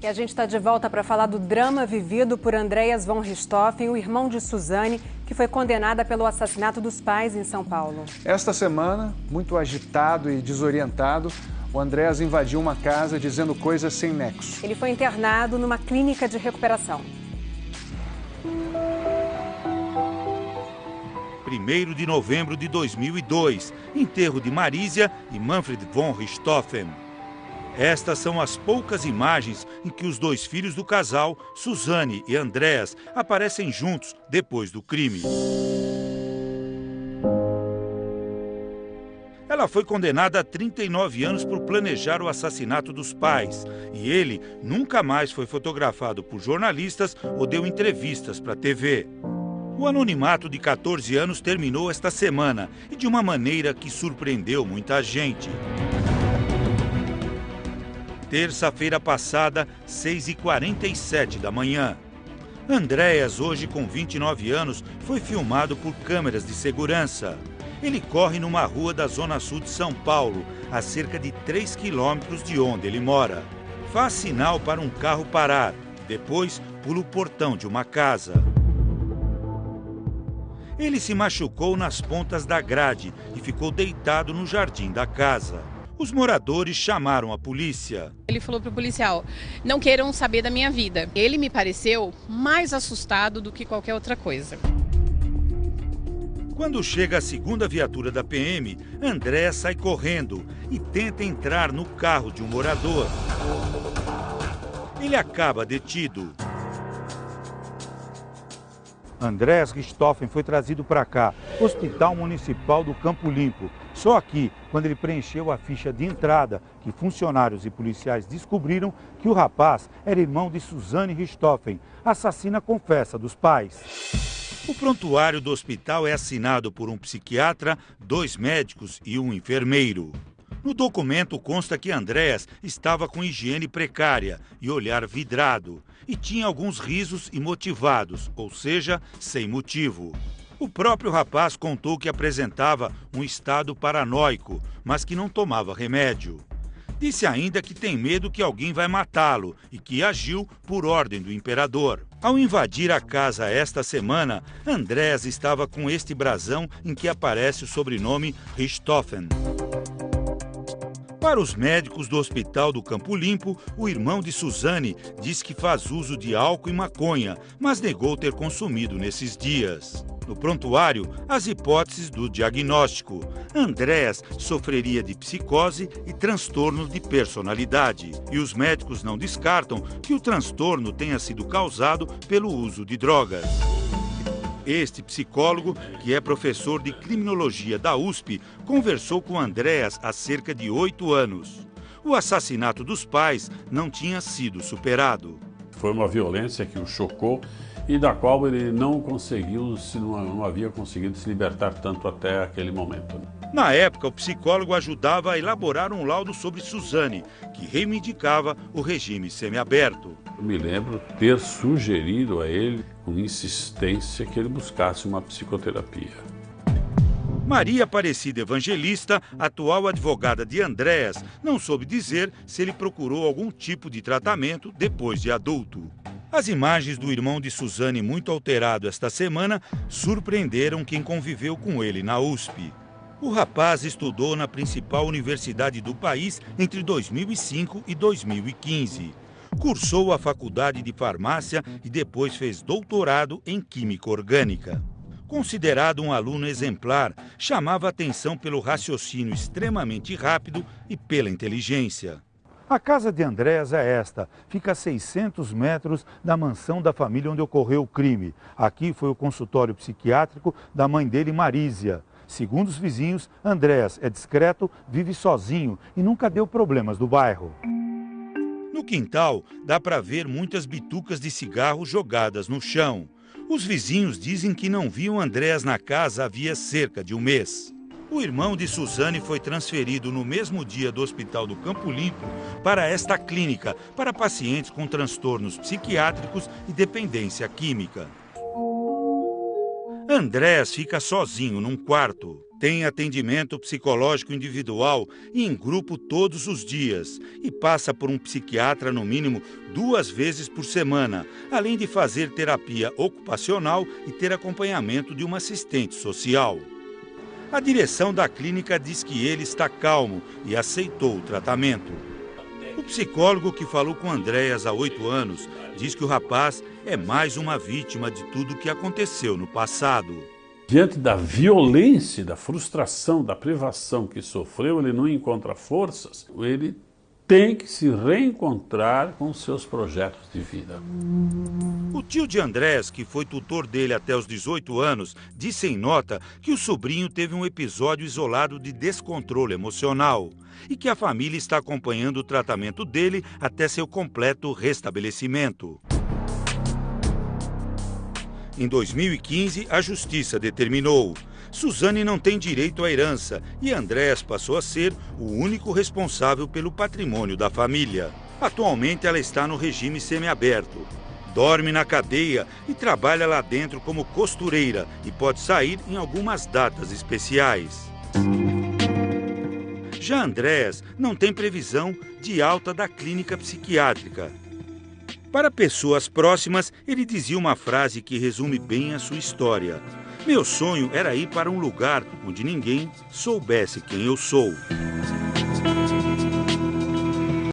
E a gente está de volta para falar do drama vivido por Andreas von Richthofen, o irmão de Suzane, que foi condenada pelo assassinato dos pais em São Paulo. Esta semana, muito agitado e desorientado, o Andreas invadiu uma casa dizendo coisas sem nexo. Ele foi internado numa clínica de recuperação. 1º de novembro de 2002, enterro de Marisia e Manfred von Richthofen. Estas são as poucas imagens em que os dois filhos do casal, Suzane e Andreas, aparecem juntos depois do crime. Ela foi condenada a 39 anos por planejar o assassinato dos pais. E ele nunca mais foi fotografado por jornalistas ou deu entrevistas para a TV. O anonimato de 14 anos terminou esta semana e de uma maneira que surpreendeu muita gente. Terça-feira passada, 6h47 da manhã. Andreas, hoje com 29 anos, foi filmado por câmeras de segurança. Ele corre numa rua da zona sul de São Paulo, a cerca de 3 quilômetros de onde ele mora. Faz sinal para um carro parar, depois pula o portão de uma casa. Ele se machucou nas pontas da grade e ficou deitado no jardim da casa. Os moradores chamaram a polícia. Ele falou para o policial, não queiram saber da minha vida. Ele me pareceu mais assustado do que qualquer outra coisa. Quando chega a segunda viatura da PM, André sai correndo e tenta entrar no carro de um morador. Ele acaba detido. Andreas Richthofen foi trazido para cá, Hospital Municipal do Campo Limpo. Só aqui, quando ele preencheu a ficha de entrada, que funcionários e policiais descobriram que o rapaz era irmão de Suzane Richthofen, assassina confessa dos pais. O prontuário do hospital é assinado por um psiquiatra, 2 médicos e um enfermeiro. No documento consta que Andreas estava com higiene precária e olhar vidrado, e tinha alguns risos imotivados, ou seja, sem motivo. O próprio rapaz contou que apresentava um estado paranoico, mas que não tomava remédio. Disse ainda que tem medo que alguém vai matá-lo e que agiu por ordem do imperador. Ao invadir a casa esta semana, Andreas estava com este brasão em que aparece o sobrenome Richthofen. Para os médicos do Hospital do Campo Limpo, o irmão de Suzane diz que faz uso de álcool e maconha, mas negou ter consumido nesses dias. No prontuário, as hipóteses do diagnóstico. Andreas sofreria de psicose e transtorno de personalidade. E os médicos não descartam que o transtorno tenha sido causado pelo uso de drogas. Este psicólogo, que é professor de criminologia da USP, conversou com Andreas há cerca de 8 anos. O assassinato dos pais não tinha sido superado. Foi uma violência que o chocou e da qual ele não havia conseguido se libertar tanto até aquele momento. Na época, o psicólogo ajudava a elaborar um laudo sobre Suzane, que reivindicava o regime semiaberto. Eu me lembro ter sugerido a ele, com insistência, que ele buscasse uma psicoterapia. Maria Aparecida Evangelista, atual advogada de Andreas, não soube dizer se ele procurou algum tipo de tratamento depois de adulto. As imagens do irmão de Suzane, muito alterado esta semana, surpreenderam quem conviveu com ele na USP. O rapaz estudou na principal universidade do país entre 2005 e 2015. Cursou a faculdade de farmácia e depois fez doutorado em química orgânica. Considerado um aluno exemplar, chamava atenção pelo raciocínio extremamente rápido e pela inteligência. A casa de Andreas é esta, fica a 600 metros da mansão da família onde ocorreu o crime. Aqui foi o consultório psiquiátrico da mãe dele, Marisia. Segundo os vizinhos, Andreas é discreto, vive sozinho e nunca deu problemas no bairro. No quintal, dá para ver muitas bitucas de cigarro jogadas no chão. Os vizinhos dizem que não viam Andreas na casa havia cerca de um mês. O irmão de Suzane foi transferido no mesmo dia do Hospital do Campo Limpo para esta clínica, para pacientes com transtornos psiquiátricos e dependência química. Andreas fica sozinho num quarto. Tem atendimento psicológico individual e em grupo todos os dias e passa por um psiquiatra no mínimo 2 vezes por semana, além de fazer terapia ocupacional e ter acompanhamento de uma assistente social. A direção da clínica diz que ele está calmo e aceitou o tratamento. O psicólogo que falou com Andréas há 8 anos diz que o rapaz é mais uma vítima de tudo o que aconteceu no passado. Diante da violência, da frustração, da privação que sofreu, ele não encontra forças, ele tem que se reencontrar com seus projetos de vida. O tio de Andréas, que foi tutor dele até os 18 anos, disse em nota que o sobrinho teve um episódio isolado de descontrole emocional e que a família está acompanhando o tratamento dele até seu completo restabelecimento. Em 2015, a justiça determinou: Suzane não tem direito à herança e Andréas passou a ser o único responsável pelo patrimônio da família. Atualmente ela está no regime semiaberto. Dorme na cadeia e trabalha lá dentro como costureira e pode sair em algumas datas especiais. Já Andréas não tem previsão de alta da clínica psiquiátrica. Para pessoas próximas, ele dizia uma frase que resume bem a sua história: meu sonho era ir para um lugar onde ninguém soubesse quem eu sou.